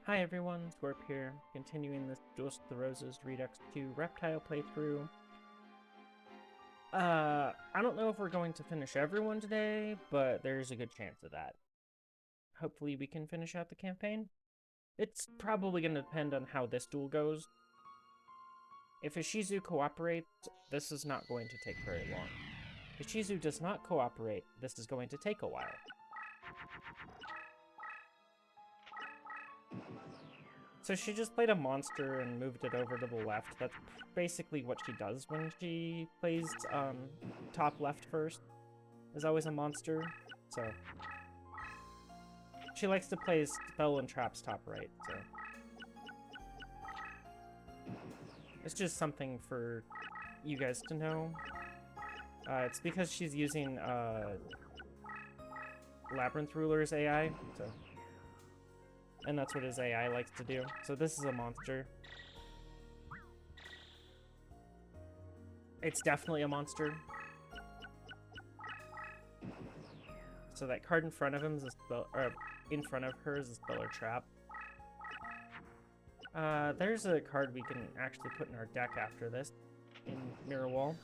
Hi everyone, Twerp here, continuing this Duelist the Roses Redux 2 Reptile playthrough. I don't know if we're going to finish everyone today, but there's a good chance of that. Hopefully we can finish out the campaign. It's probably going to depend on how this duel goes. If Ishizu cooperates, this is not going to take very long. If Ishizu does not cooperate, this is going to take a while. So she just played a monster and moved it over to the left. That's basically what she does when she plays top left first. Is always a monster. So she likes to play spell and traps top right. So it's just something for you guys to know. It's because she's using Labyrinth Ruler's AI. So. And that's what his AI likes to do. So this is a monster. It's definitely a monster. So that card in front of him is a spell, or in front of her is a spell or trap. There's a card we can actually put in our deck after this, in Mirror Wall.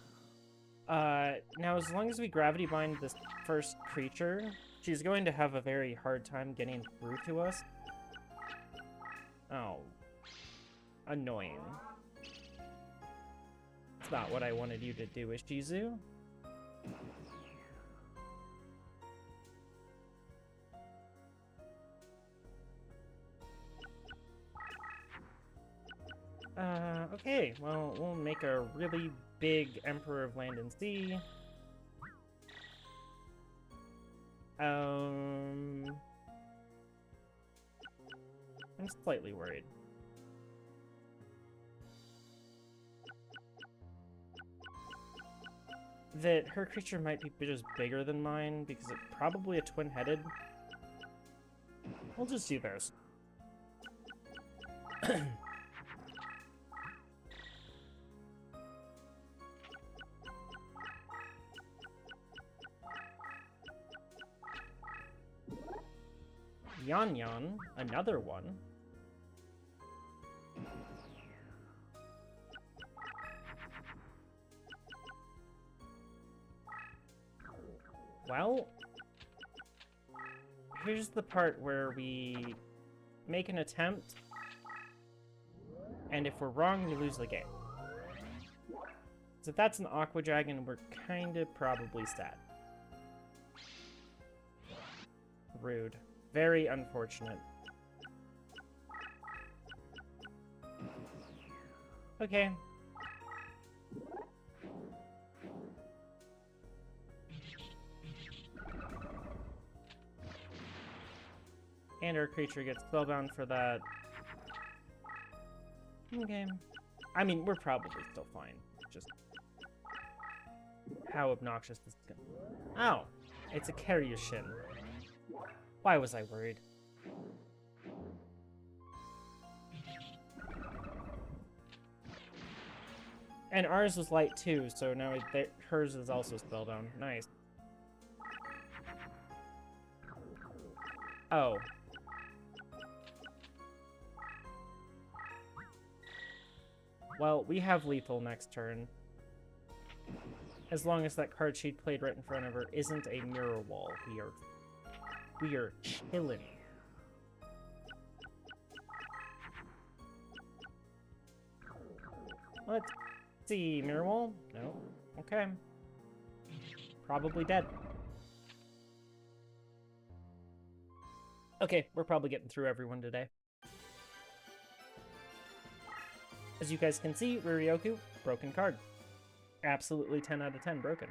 Now as long as we Gravity Bind this first creature, she's going to have a very hard time getting through to us. Oh. Annoying. It's not what I wanted you to do, Ishizu. Okay, well, we'll make a really big Emperor of Land and Sea. I'm slightly worried. That her creature might be just bigger than mine, because it's probably a twin-headed. We'll just do this. Yan Yan, another one. Well, here's the part where we make an attempt, and if we're wrong, we lose the game. So if that's an Aqua Dragon, we're kind of probably sad. Rude. Very unfortunate. Okay. And our creature gets spellbound for that. Okay. I mean, we're probably still fine. Just how obnoxious this is gonna be. Oh! It's a Karyushin. Why was I worried? And ours was light too, so now hers is also spellbound. Nice. Oh. Well, we have lethal next turn. As long as that card she played right in front of her isn't a mirror wall. We are chillin'. Let's see. Mirror wall? No. Okay. Probably dead. Okay, we're probably getting through everyone today. As you guys can see, Riryoku, broken card. Absolutely 10 out of 10 broken.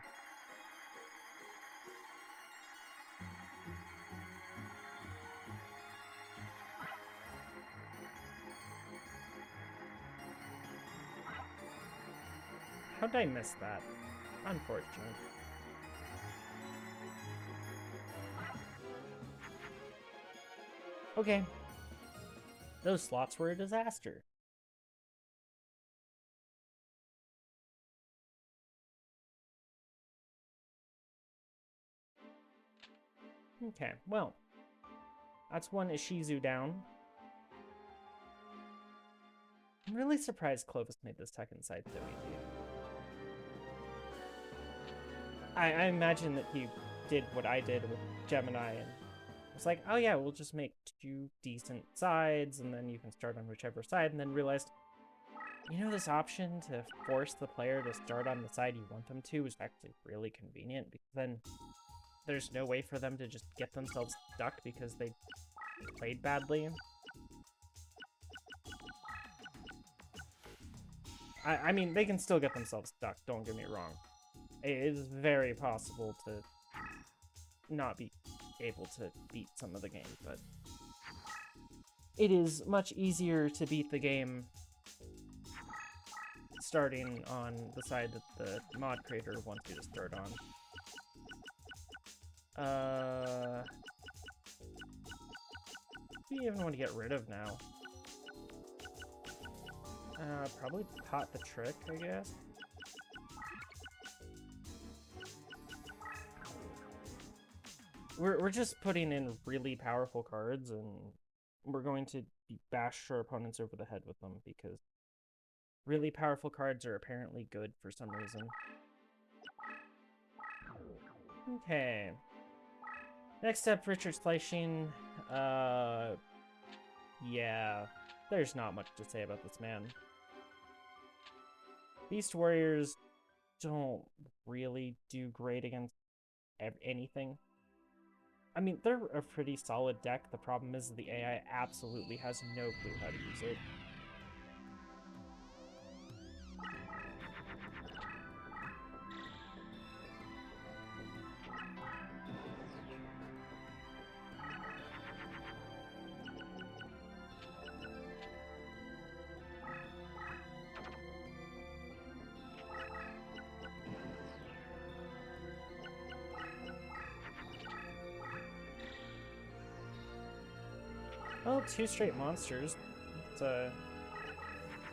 How did I miss that? Unfortunate. Okay. Those slots were a disaster. Okay, well. That's one Ishizu down. I'm really surprised Clovis made this second side so easy. I imagine that he did what I did with Gemini and was like, oh yeah, we'll just make 2 decent sides and then you can start on whichever side, and then realized, you know, this option to force the player to start on the side you want them to is actually really convenient, because then there's no way for them to just get themselves stuck because they played badly. I mean, they can still get themselves stuck, don't get me wrong. It is very possible to not be able to beat some of the game, but it is much easier to beat the game starting on the side that the mod creator wants you to start on. What do you even want to get rid of now? Probably Pot the Trick, I guess. We're just putting in really powerful cards, and we're going to bash our opponents over the head with them, because really powerful cards are apparently good for some reason. Okay. Next up, Richard Fleisching. Yeah. There's not much to say about this man. Beast Warriors don't really do great against anything. I mean, they're a pretty solid deck. The problem is the AI absolutely has no clue how to use it. Well, 2 straight monsters. It's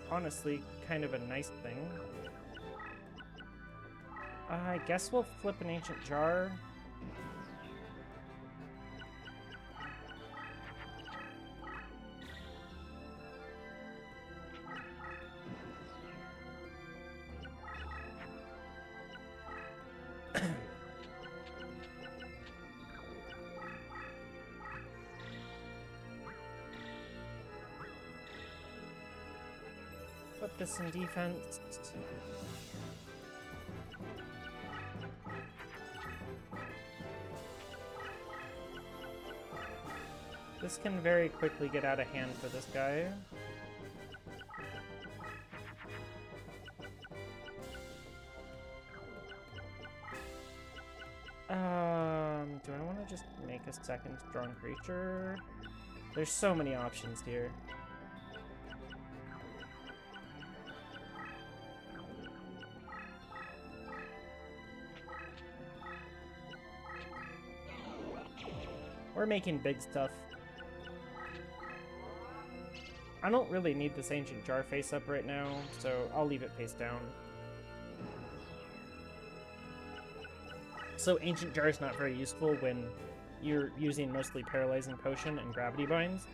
honestly kind of a nice thing. I guess we'll flip an Ancient Jar. Put this in defense. This can very quickly get out of hand for this guy. Do I want to just make a second strong creature? There's so many options here. We're making big stuff. I don't really need this Ancient Jar face up right now, so I'll leave it face down. So Ancient Jar is not very useful when you're using mostly Paralyzing Potion and Gravity Binds.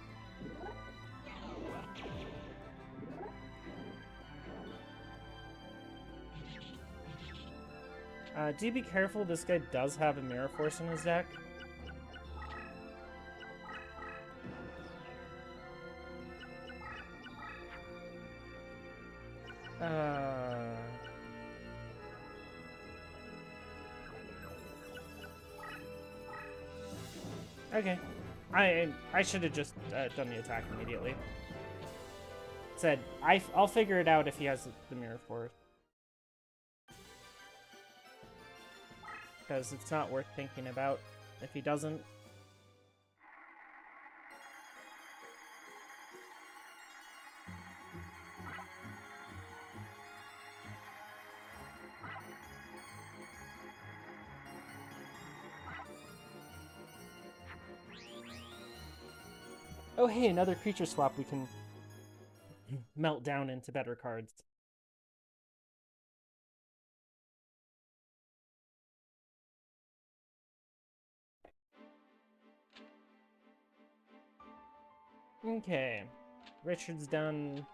Do be careful, this guy does have a Mirror Force in his deck. Okay. I should have just done the attack immediately. Said, I'll figure it out if he has the Mirror Force. Because it's not worth thinking about if he doesn't. Oh hey, another creature swap we can melt down into better cards. Okay. Richard's done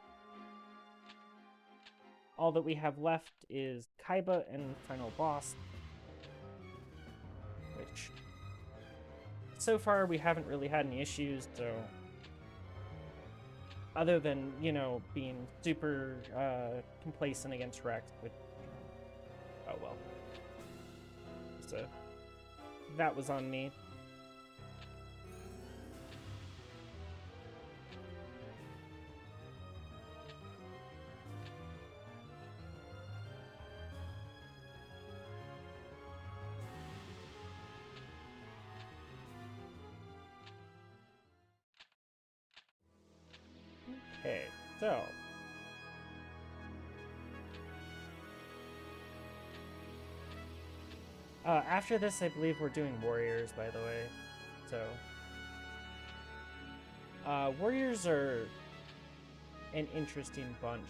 All that we have left is Kaiba and final boss, which so far we haven't really had any issues, so other than, you know, being super complacent against Rex, which, oh well. So that was on me. Okay, so after this, I believe we're doing warriors, by the way. So warriors are an interesting bunch.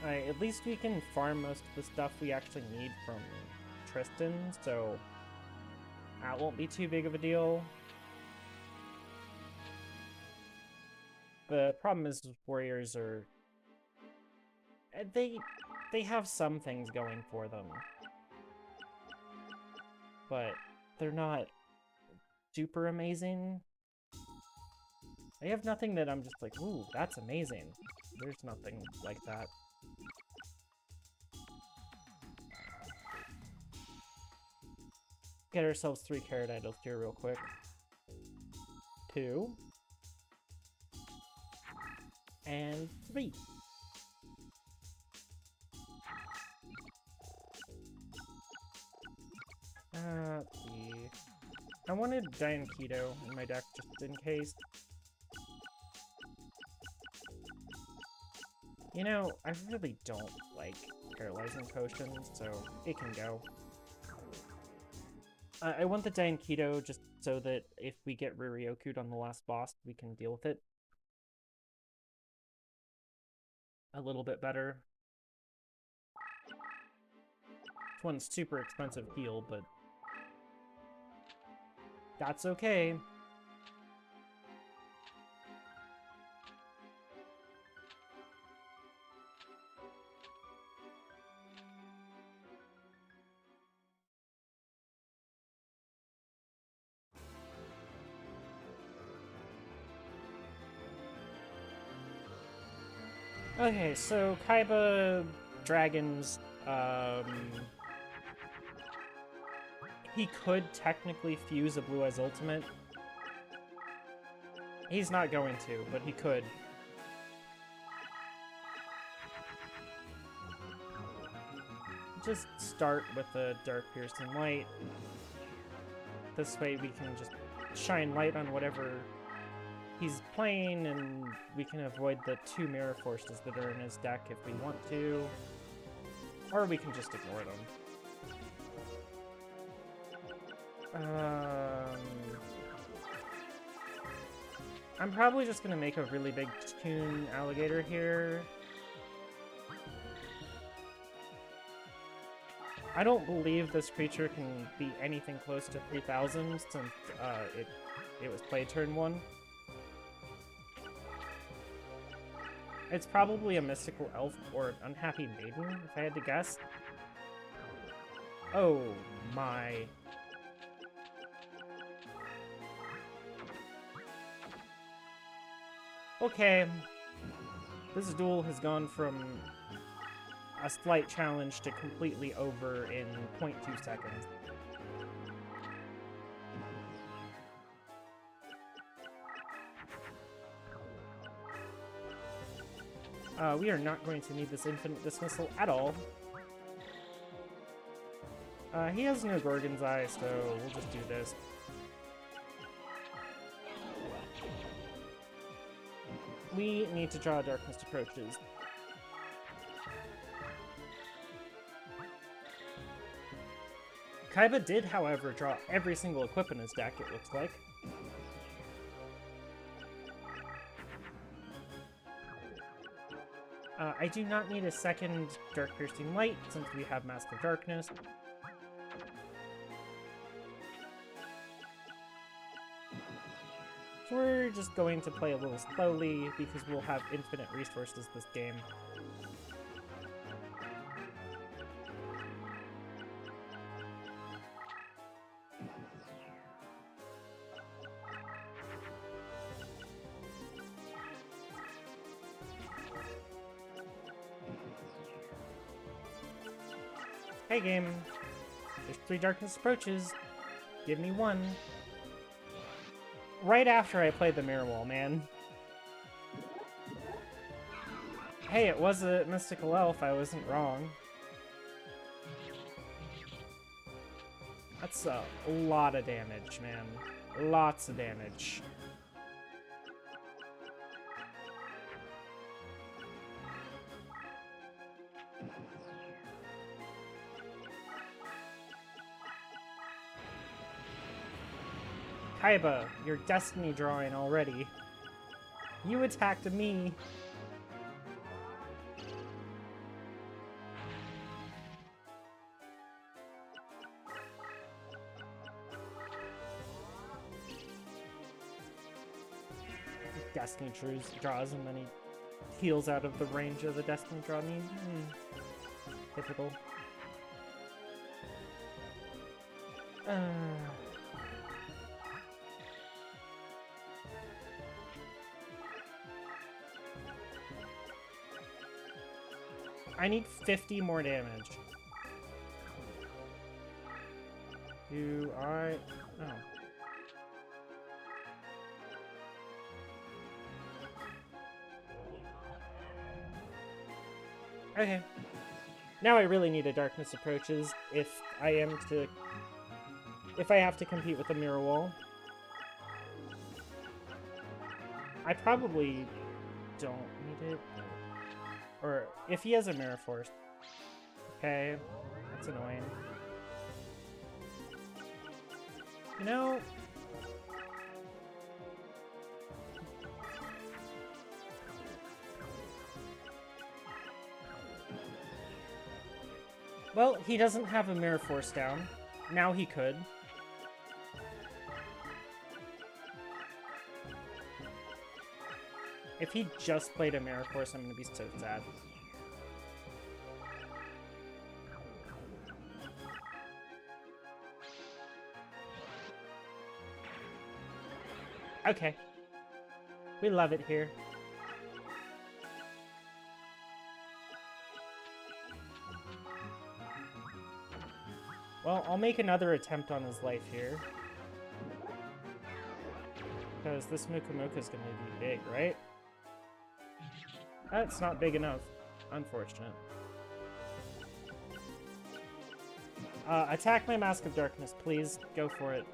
At least we can farm most of the stuff we actually need from Tristan, so that won't be too big of a deal. The problem is warriors are... They have some things going for them. But they're not super amazing. I have nothing that I'm just like, ooh, that's amazing. There's nothing like that. Get ourselves 3 carrot idols here real quick. 2. And 3. Let's see. I wanted Giant Keto in my deck just in case. You know, I really don't like paralyzing potions, so it can go. I want the Giant Keto just so that if we get Riryoku'd on the last boss, we can deal with it a little bit better. This one's super expensive heal, but that's okay. Okay, so Kaiba Dragons, he could technically fuse a Blue Eyes Ultimate. He's not going to, but he could. Just start with the Dark Piercing Light. This way we can just shine light on whatever he's playing, and we can avoid the 2 Mirror Forces that are in his deck if we want to. Or we can just ignore them. I'm probably just gonna make a really big Toon Alligator here. I don't believe this creature can be anything close to 3,000 since it was played turn 1. It's probably a Mystical Elf or an Unhappy Maiden, if I had to guess. Oh my. Okay. This duel has gone from a slight challenge to completely over in 0.2 seconds. We are not going to need this Infinite Dismissal at all. He has no Gorgon's Eye, so we'll just do this. We need to draw Darkness Approaches. Kaiba did, however, draw every single equip in his deck, it looks like. I do not need a second Dark Piercing Light, since we have Mask of Darkness. So we're just going to play a little slowly because we'll have infinite resources this game. Hey game, there's 3 darkness approaches. Give me one. Right after I played the mirror wall, man. Hey, it was a mystical elf, I wasn't wrong. That's a lot of damage, man. Lots of damage. Kaiba, you're destiny drawing already. You attacked me. Destiny draws and then he heals out of the range of the destiny draw. Typical. I need 50 more damage. Do I... Oh. Okay. Now I really need a Darkness Approaches if I have to compete with the Mirror Wall. I probably don't need it. Or if he has a Mirror Force. Okay, that's annoying. You know... Well, he doesn't have a Mirror Force down. Now he could. If he just played a Mirror Force, I'm gonna be so sad. Okay. We love it here. Well, I'll make another attempt on his life here. Because this Muka Muka is gonna be big, right? That's not big enough. Unfortunate. Attack my Mask of Darkness, please. Go for it.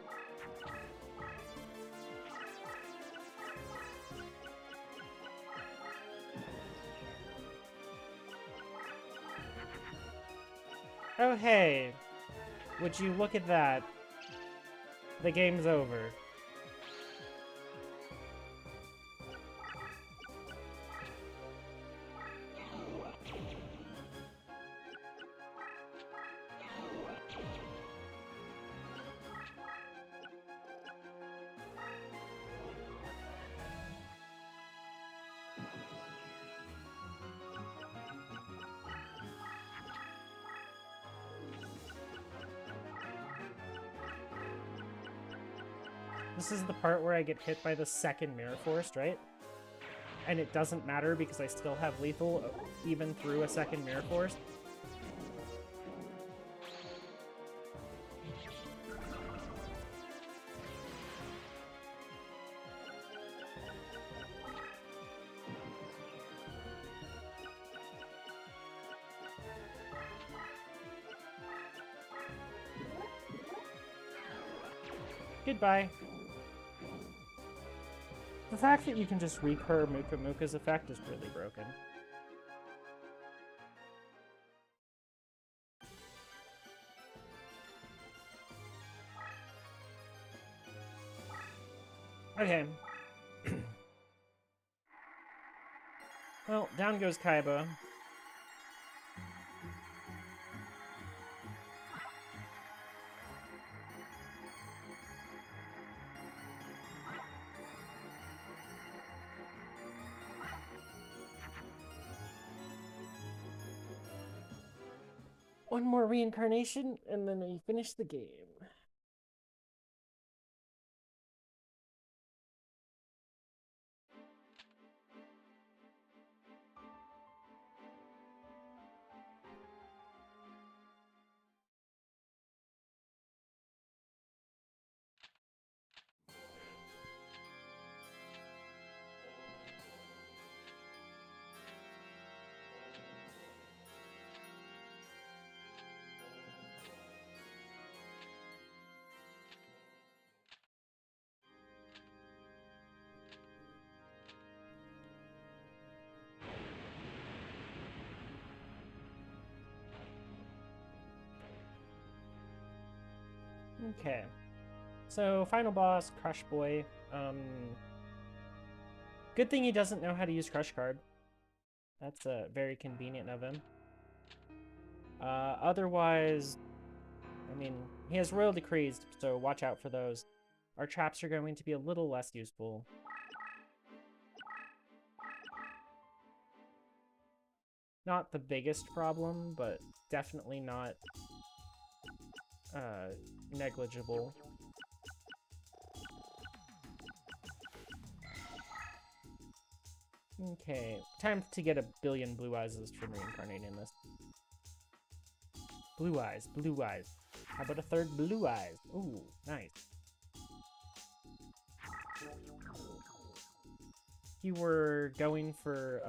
Oh, hey. Would you look at that? The game's over. This is the part where I get hit by the second Mirror Force, right? And it doesn't matter because I still have lethal even through a second Mirror Force. Goodbye. The fact that you can just recur Muka Muka's effect is really broken. Okay. Well, down goes Kaiba. One more reincarnation, and then we finish the game. Okay. So, final boss, Crush Boy. Good thing he doesn't know how to use Crush Card. That's very convenient of him. Otherwise, I mean, he has Royal Decrees, so watch out for those. Our traps are going to be a little less useful. Not the biggest problem, but definitely not negligible. Okay, time to get a billion blue eyes from reincarnating this. Blue eyes, blue eyes. How about a third blue eyes? Ooh, nice. If you were going for,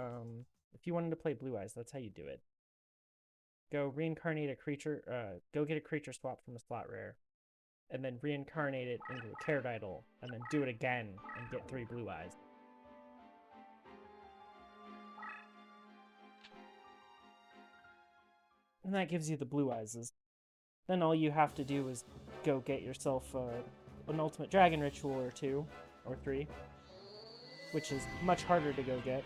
if you wanted to play blue eyes, that's how you do it. Go reincarnate a creature, go get a creature swap from a slot rare, and then reincarnate it into a Carrot Idol, and then do it again and get 3 blue eyes. And that gives you the blue eyes. Then all you have to do is go get yourself an Ultimate Dragon Ritual or 2, or 3, which is much harder to go get.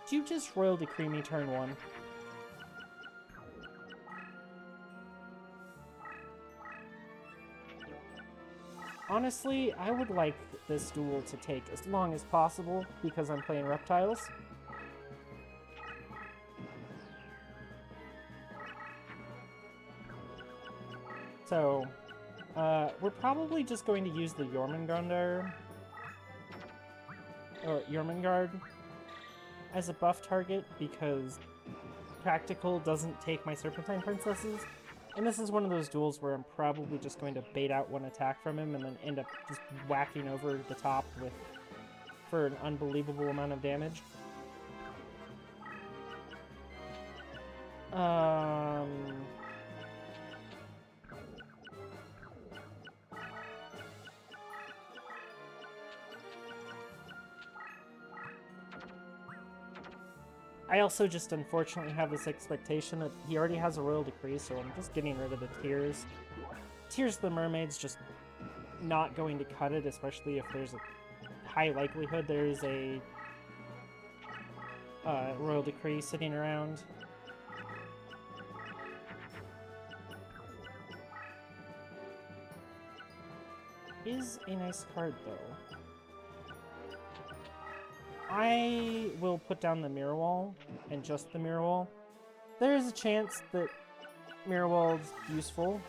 Did you just Royal Decree me turn 1? Honestly, I would like this duel to take as long as possible because I'm playing Reptiles. So, we're probably just going to use the Jormungandr or Jormungand as a buff target because Practical doesn't take my Serpentine Princesses. And this is one of those duels where I'm probably just going to bait out one attack from him and then end up just whacking over the top for an unbelievable amount of damage. I also just unfortunately have this expectation that he already has a Royal Decree, so I'm just getting rid of the Tears. Tears of the Mermaid's just not going to cut it, especially if there's a high likelihood there's a Royal Decree sitting around. Is a nice card, though. I will put down the Mirror Wall, and just the Mirror Wall. There is a chance that Mirror Wall is useful.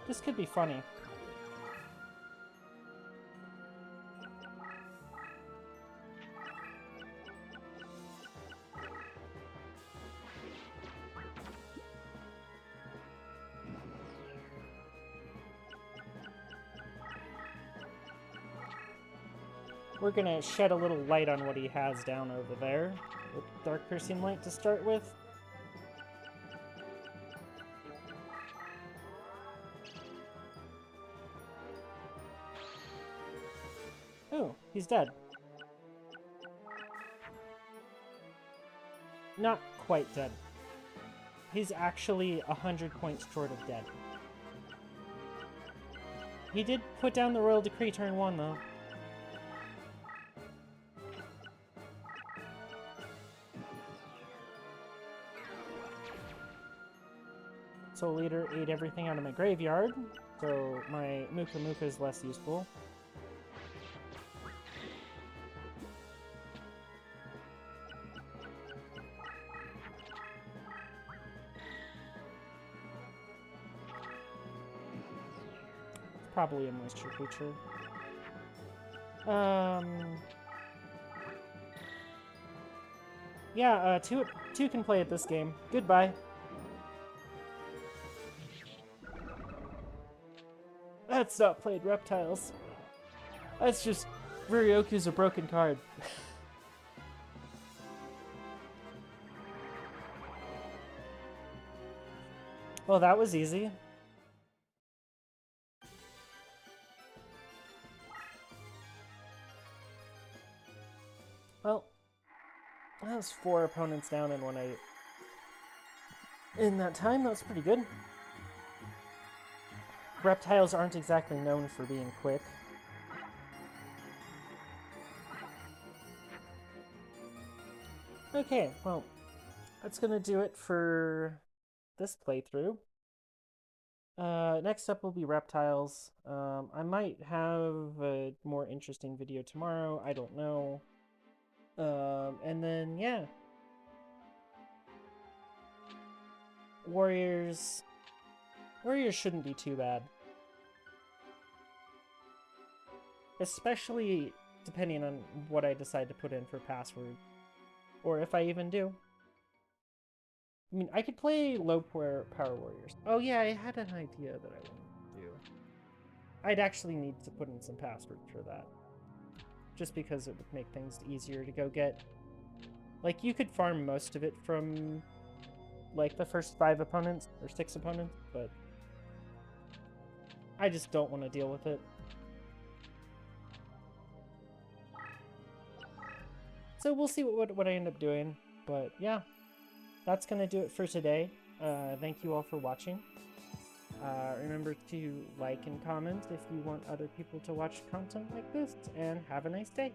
This could be funny. We're gonna shed a little light on what he has down over there with Dark Piercing Light to start with. Oh, he's dead. Not quite dead. He's actually 100 points short of dead. He did put down the Royal Decree turn 1, though. Soul Eater ate everything out of my graveyard, so my Muka Muka is less useful. It's probably a moisture creature. Yeah, two can play at this game. Goodbye. That's not played Reptiles. That's just Ruryoku's a broken card. Well, that was easy. Well, that was 4 opponents down in 1-8. In that time, that was pretty good. Reptiles aren't exactly known for being quick. Okay, well, that's gonna do it for this playthrough. Next up will be Reptiles. I might have a more interesting video tomorrow, I don't know. And then, yeah. Warriors shouldn't be too bad. Especially depending on what I decide to put in for password. Or if I even do. I mean, I could play low power warriors. Oh yeah, I had an idea that I wanted to do. I'd actually need to put in some password for that. Just because it would make things easier to go get. Like, you could farm most of it from, like, the first 5 opponents, or 6 opponents, but I just don't want to deal with it. So we'll see what I end up doing, but yeah, that's going to do it for today. Thank you all for watching. Remember to like and comment if you want other people to watch content like this, and have a nice day.